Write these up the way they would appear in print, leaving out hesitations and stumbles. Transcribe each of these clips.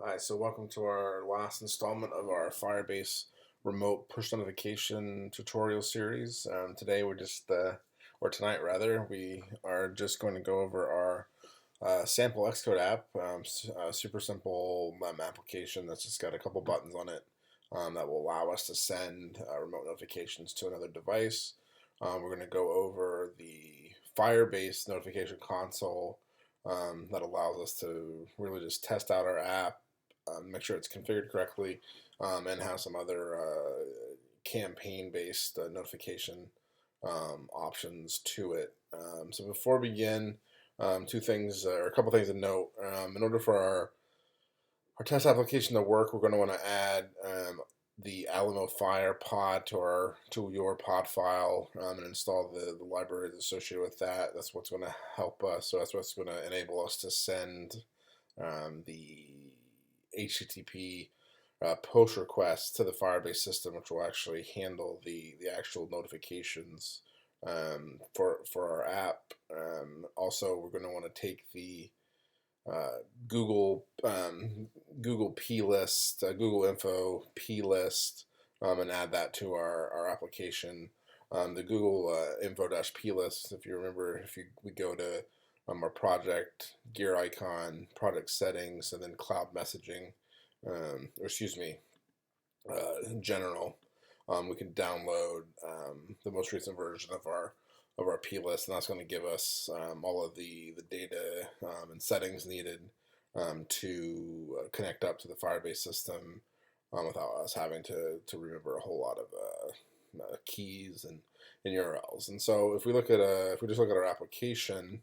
Hi, so welcome to our last installment of our Firebase remote push notification tutorial series. Today or tonight rather, we are just going to go over our sample Xcode app, super simple application that's just got a couple buttons on it that will allow us to send remote notifications to another device. We're going to go over the Firebase notification console that allows us to really just test out our app, make sure it's configured correctly, and have some other campaign-based notification options to it. So before we begin, two things or a couple things to note. In order for our test application to work, we're going to want to add the Alamo Fire pod to your pod file and install the libraries associated with that. That's what's going to help us. So that's what's going to enable us to send the HTTP push requests to the Firebase system, which will actually handle the actual notifications for our app. Also, we're going to want to take the Google P list, Google Info P list, and add that to our application. The Google Info-P list, if you remember, we go to our project gear icon, project settings, and then cloud messaging, general. We can download the most recent version of our P list, and that's going to give us all of the data and settings needed to connect up to the Firebase system without us having to remember a whole lot of keys and URLs. And so if we just look at our application,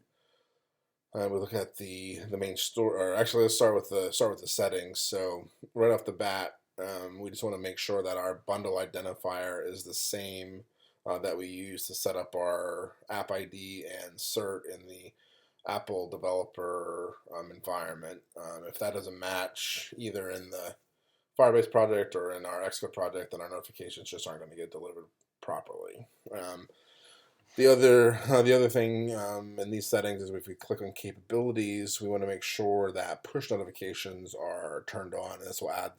we look at the main store, or actually let's start with the settings. So right off the bat, we just want to make sure that our bundle identifier is the same that we use to set up our app ID and cert in the Apple developer environment. If that doesn't match either in the Firebase project or in our Xcode project, then our notifications just aren't going to get delivered properly. The other thing in these settings is if we click on capabilities, we want to make sure that push notifications are turned on. And this will add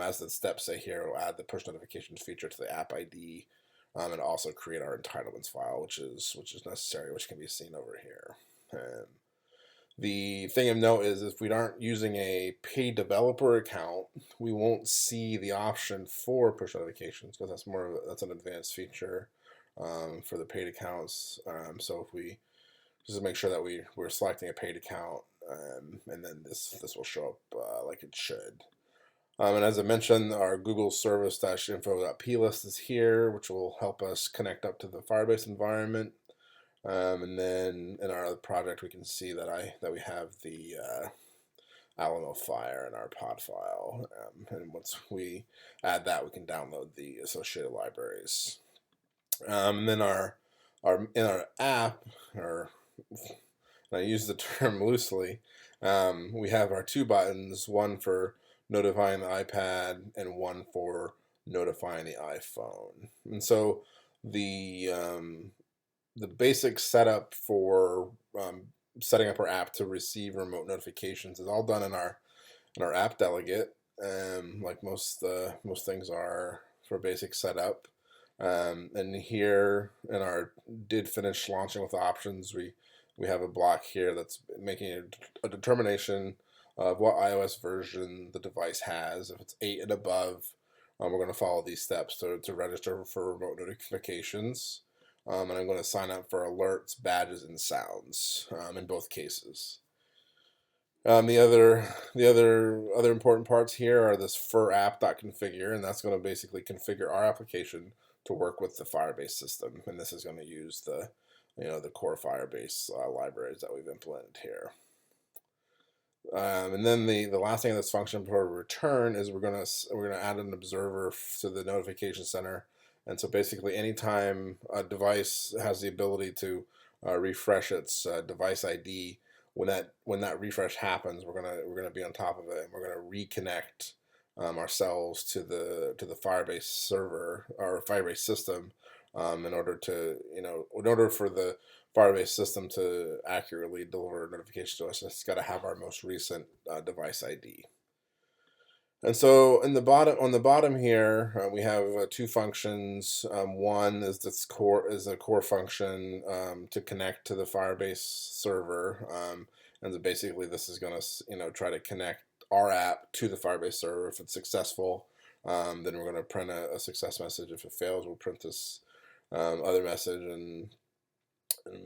as the steps say here, it will add the push notifications feature to the app ID, and also create our entitlements file, which is necessary, which can be seen over here. The thing of note is if we aren't using a paid developer account, we won't see the option for push notifications because that's an advanced feature for the paid accounts. So if we just make sure that we're selecting a paid account, and then this will show up like it should. And as I mentioned, our Google service-info.p list is here, which will help us connect up to the Firebase environment. And then in our other project, we can see that we have the Alamo Fire in our pod file. And once we add that, we can download the associated libraries. And then in our app, or I use the term loosely, we have our two buttons, one for notifying the iPad and one for notifying the iPhone. And so the basic setup for setting up our app to receive remote notifications is all done in our app delegate, like most things are for basic setup. And here in our did finish launching with options, we have a block here that's making a determination of what iOS version the device has. If it's 8 and above, we're going to follow these steps to register for remote notifications. And I'm going to sign up for alerts, badges, and sounds in both cases. The other important parts here are this for app.configure, and that's going to basically configure our application to work with the Firebase system, and this is going to use the core Firebase libraries that we've implemented here. And then the last thing in this function before we return is we're gonna add an observer to the notification center. And so basically, anytime a device has the ability to refresh its device ID, when that refresh happens, we're gonna be on top of it, and we're gonna reconnect ourselves to the Firebase server or Firebase system in order for the Firebase system to accurately deliver notifications to us. It's got to have our most recent device ID. And so in the bottom, on the bottom here, we have two functions. One is a core function to connect to the Firebase server, and so basically this is going to try to connect our app to the Firebase server. If it's successful, then we're going to print a success message. If it fails, we'll print this other message, and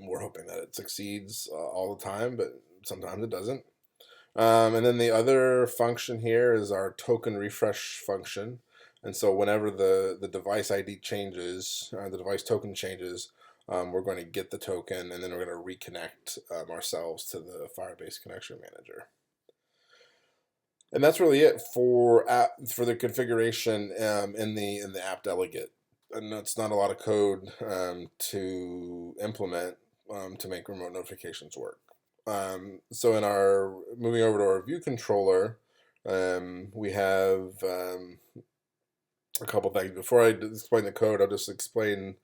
we're hoping that it succeeds all the time, but sometimes it doesn't. And then the other function here is our token refresh function. And so whenever the device ID changes, the device token changes, we're going to get the token, and then we're going to reconnect ourselves to the Firebase connection manager. And that's really it for the configuration in the app delegate. And it's not a lot of code to implement to make remote notifications work. So in our moving over to our view controller, we have a couple things. Before I explain the code, I'll just explain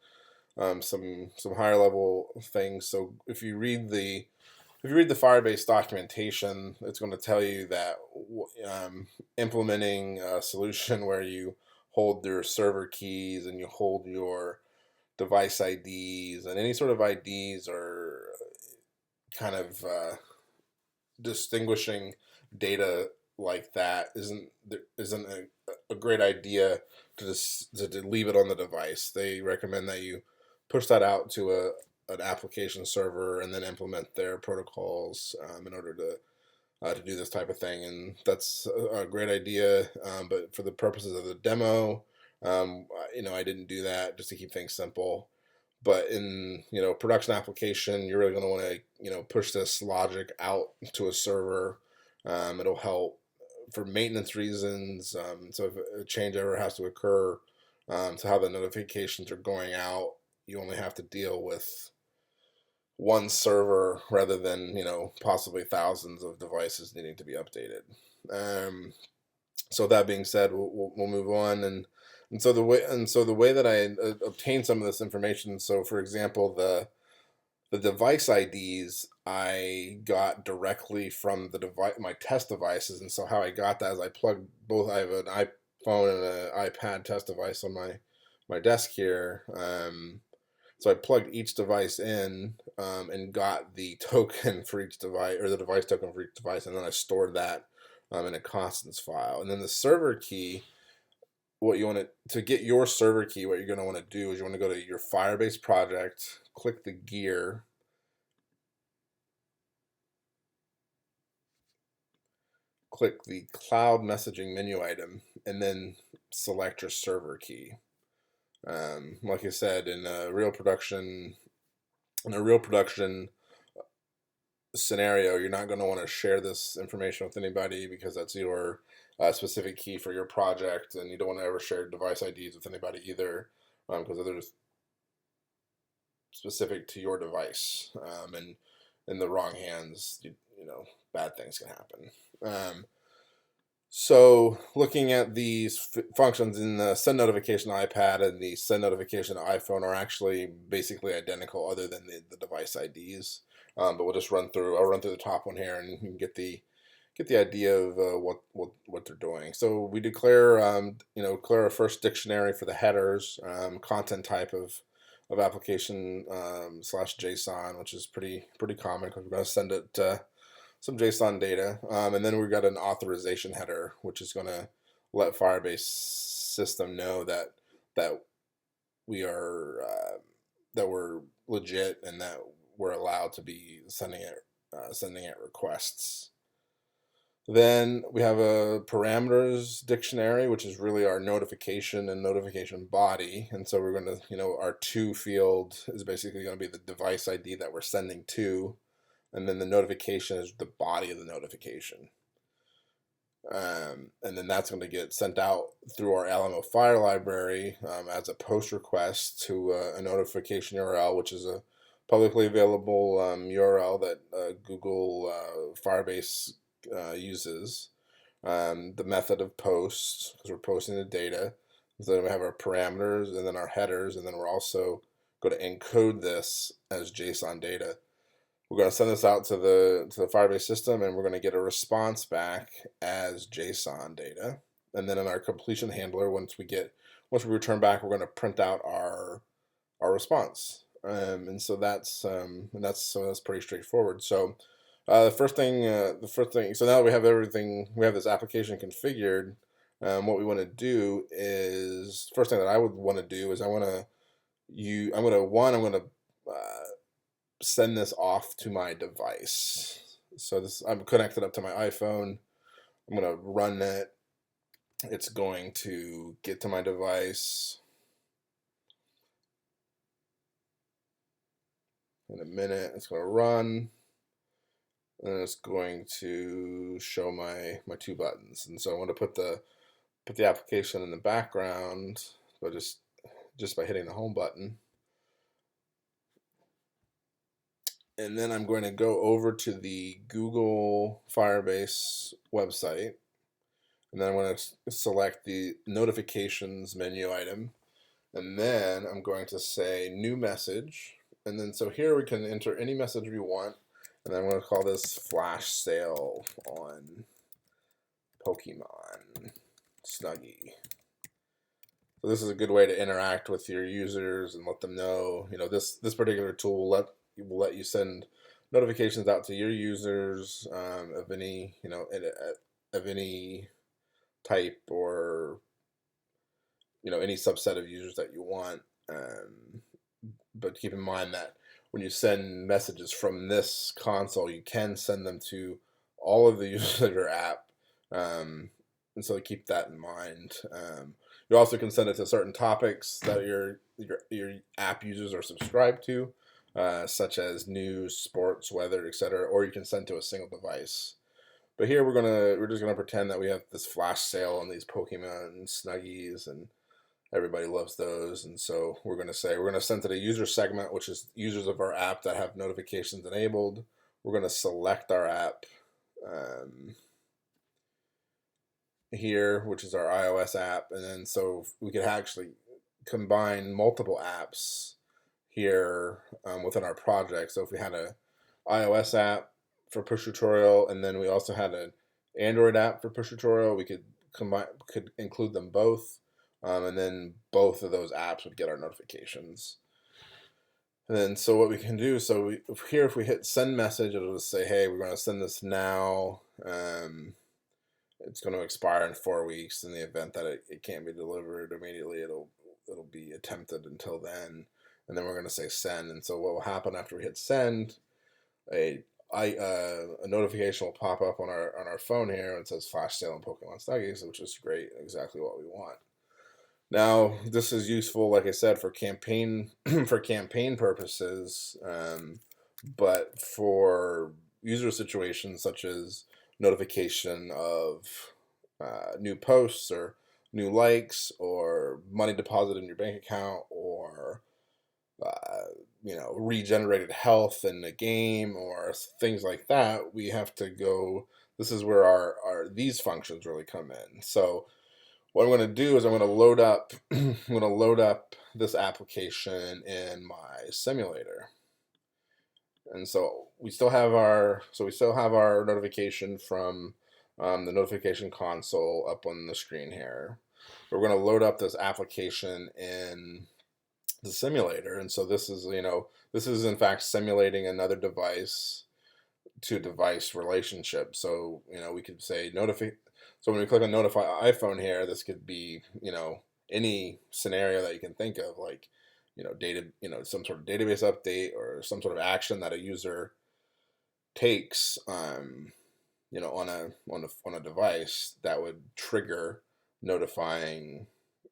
some higher level things. So if you read the Firebase documentation, it's going to tell you that implementing a solution where you hold your server keys and you hold your device IDs, and any sort of IDs are kind of distinguishing data like that isn't a great idea to just to leave it on the device. They recommend that you push that out to an application server and then implement their protocols in order to do this type of thing. And that's a great idea, but for the purposes of the demo, I didn't do that just to keep things simple. But in production application, you're really going to want to push this logic out to a server. It'll help for maintenance reasons. So if a change ever has to occur to how the notifications are going out, you only have to deal with one server rather than possibly thousands of devices needing to be updated. So that being said, we'll move on. And so the way that I obtained some of this information, so for example, the device IDs I got directly from my test devices. And so how I got that is I plugged both. I have an iPhone and an iPad test device on my desk here. So I plugged each device in and got the token for each device, or the device token for each device, and then I stored that in a constants file. And then the server key, what you want to get your server key, what you're going to want to do is you want to go to your Firebase project, click the gear, click the cloud messaging menu item, and then select your server key. Like I said, in a real production scenario, you're not going to want to share this information with anybody because that's your specific key for your project, and you don't want to ever share device IDs with anybody either, because they're just specific to your device. And in the wrong hands, bad things can happen. So looking at these functions in the send notification iPad and the send notification iPhone are actually basically identical, other than the device IDs. But we'll just I'll run through the top one here, and you can get the idea of what they're doing. So we declare a first dictionary for the headers, content type of application /JSON, which is pretty common because we're going to send it some JSON data, and then we've got an authorization header, which is going to let Firebase system know that we're legit and that we're allowed to be sending it requests. Then we have a parameters dictionary, which is really our notification and notification body. And so we're going to, our to field is basically going to be the device ID that we're sending to. And then the notification is the body of the notification. And then that's going to get sent out through our LMO Fire library as a post request to a notification URL, which is a publicly available URL that Google Firebase uses. The method of post, because we're posting the data. So then we have our parameters and then our headers, and then we're also going to encode this as JSON data. We're going to send this out to the Firebase system, and we're going to get a response back as JSON data. and then in our completion handler, once we return back, we're going to print out our response. And so that's pretty straightforward. So the first thing, so now that we have everything, we have this application configured. What we want to do is, first thing that I would want to do is I'm going to send this off to my device. So I'm connected up to my iPhone. I'm going to run it. It's going to get to my device in a minute. It's going to run, and it's going to show my two buttons. And so I want to put the application in the background, but just by hitting the home button. And then I'm going to go over to the Google Firebase website, and then I'm going to select the notifications menu item, and then I'm going to say new message. And then so here we can enter any message we want, and then I'm going to call this flash sale on Pokemon Snuggie. So this is a good way to interact with your users and let them know, this particular tool will let you send notifications out to your users of any, of any type, or any subset of users that you want. But keep in mind that when you send messages from this console, you can send them to all of the users of your app. And so keep that in mind. You also can send it to certain topics that your app users are subscribed to, such as news, sports, weather, etc. Or you can send to a single device. But here we're just gonna pretend that we have this flash sale on these Pokemon Snuggies, and everybody loves those. And so we're gonna send to the user segment, which is users of our app that have notifications enabled. We're gonna select our app here, which is our iOS app, and then so we could actually combine multiple apps here within our project. So if we had a iOS app for push tutorial, and then we also had an Android app for push tutorial, we could include them both, and then both of those apps would get our notifications. And then so what we can do, if we hit send message, it'll just say, hey, we're going to send this now. It's going to expire in 4 weeks. In the event that it can't be delivered immediately, it'll be attempted until then. And then we're going to say send. And so what will happen after we hit send, a notification will pop up on our phone here, and it says flash sale on Pokemon Snuggies, which is great, exactly what we want. Now, this is useful, like I said, for campaign purposes, but for user situations such as notification of new posts or new likes or money deposited in your bank account, or regenerated health in the game or things like that, we have to go. This is where our these functions really come in. So what I'm going to do is I'm going to load up this application in my simulator. And so we still have our notification from the notification console up on the screen here. We're going to load up this application in the simulator, and so this is in fact simulating another device to device relationship. So we could say notify. So when we click on notify iPhone here, this could be any scenario that you can think of, like data, some sort of database update or some sort of action that a user takes on a device that would trigger notifying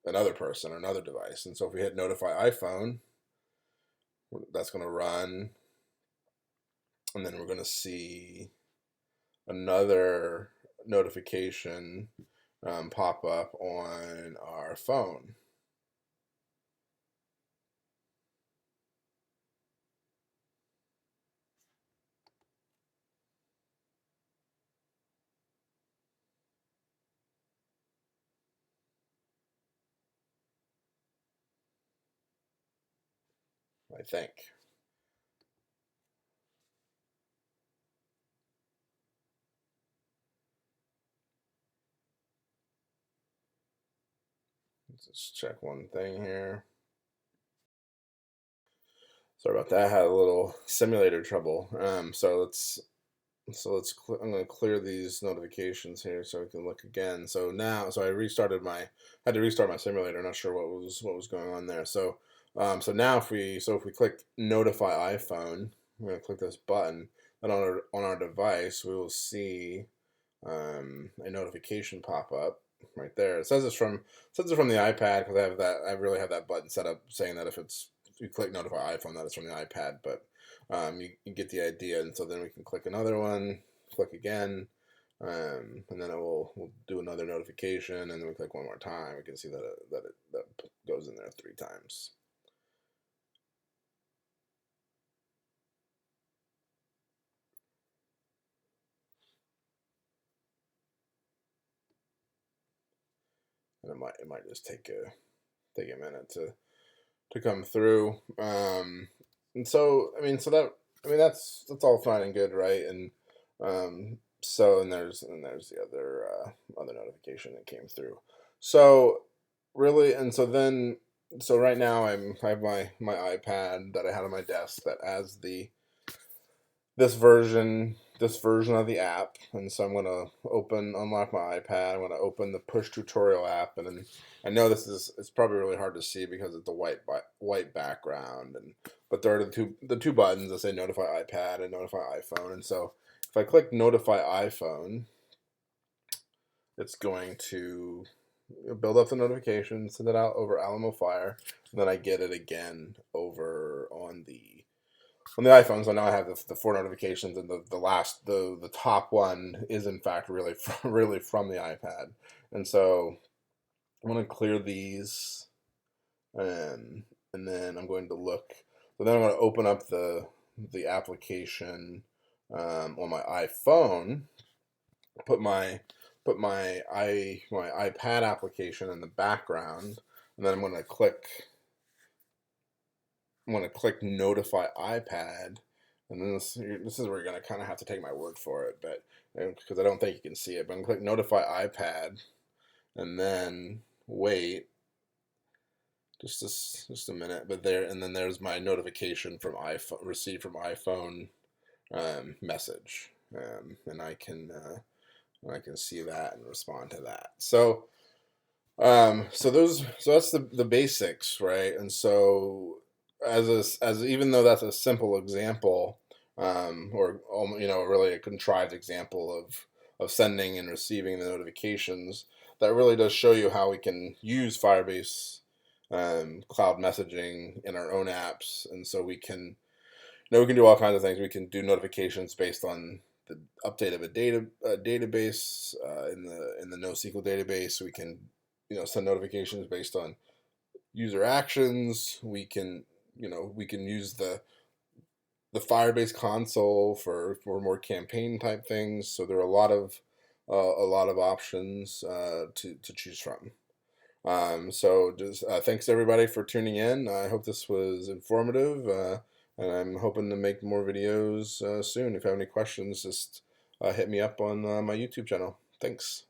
another person or another device. And so if we hit notify iPhone, that's going to run, and then we're going to see another notification pop up on our phone. I think. Let's just check one thing here. Sorry about that. I had a little simulator trouble. I'm going to clear these notifications here so we can look again. So now, so I had to restart my simulator. Not sure what was going on there. So now if we click notify iPhone, we're going to click this button, and on our device we will see a notification pop up right there. It says it's from the iPad because I really have that button set up saying that if you click notify iPhone that it's from the iPad, but you get the idea. And so then we can click another one, click again, and then we'll do another notification, and then we click one more time. We can see that goes in there 3 times. And it might just take a minute to come through. And so that's all fine and good, right? And and there's the other notification that came through. So really, and so then so right now I have my iPad that I had on my desk that has this version of the app. And so I'm going to unlock my iPad. I'm going to open the push tutorial app, and then I know it's probably really hard to see because it's a white background, but there are the two buttons that say notify iPad and notify iPhone. And so if I click notify iPhone, it's going to build up the notification, send it out over Alamo Fire, and then I get it again over on the iPhone. So now I have the 4 notifications, and the top one is in fact really from the iPad. And so I'm going to clear these, and then I'm going to look. So then I'm going to open up the application on my iPhone, put my iPad application in the background, and then I'm going to click notify iPad, and then this is where you're going to kind of have to take my word for it, but because I don't think you can see it. But I'm going to click notify iPad, and then wait just a minute. But there's my notification from iPhone, received from iPhone, message, and I can see that and respond to that. So that's the basics, right? And so as even though that's a simple example, or really a contrived example of sending and receiving the notifications, that really does show you how we can use Firebase cloud messaging in our own apps. And so we can do all kinds of things. We can do notifications based on the update of a database in the NoSQL database. We can send notifications based on user actions. We can use the Firebase console for more campaign type things. So there are a lot of options to choose from. So just thanks everybody for tuning in. I hope this was informative, and I'm hoping to make more videos soon. If you have any questions, just hit me up on my YouTube channel. Thanks.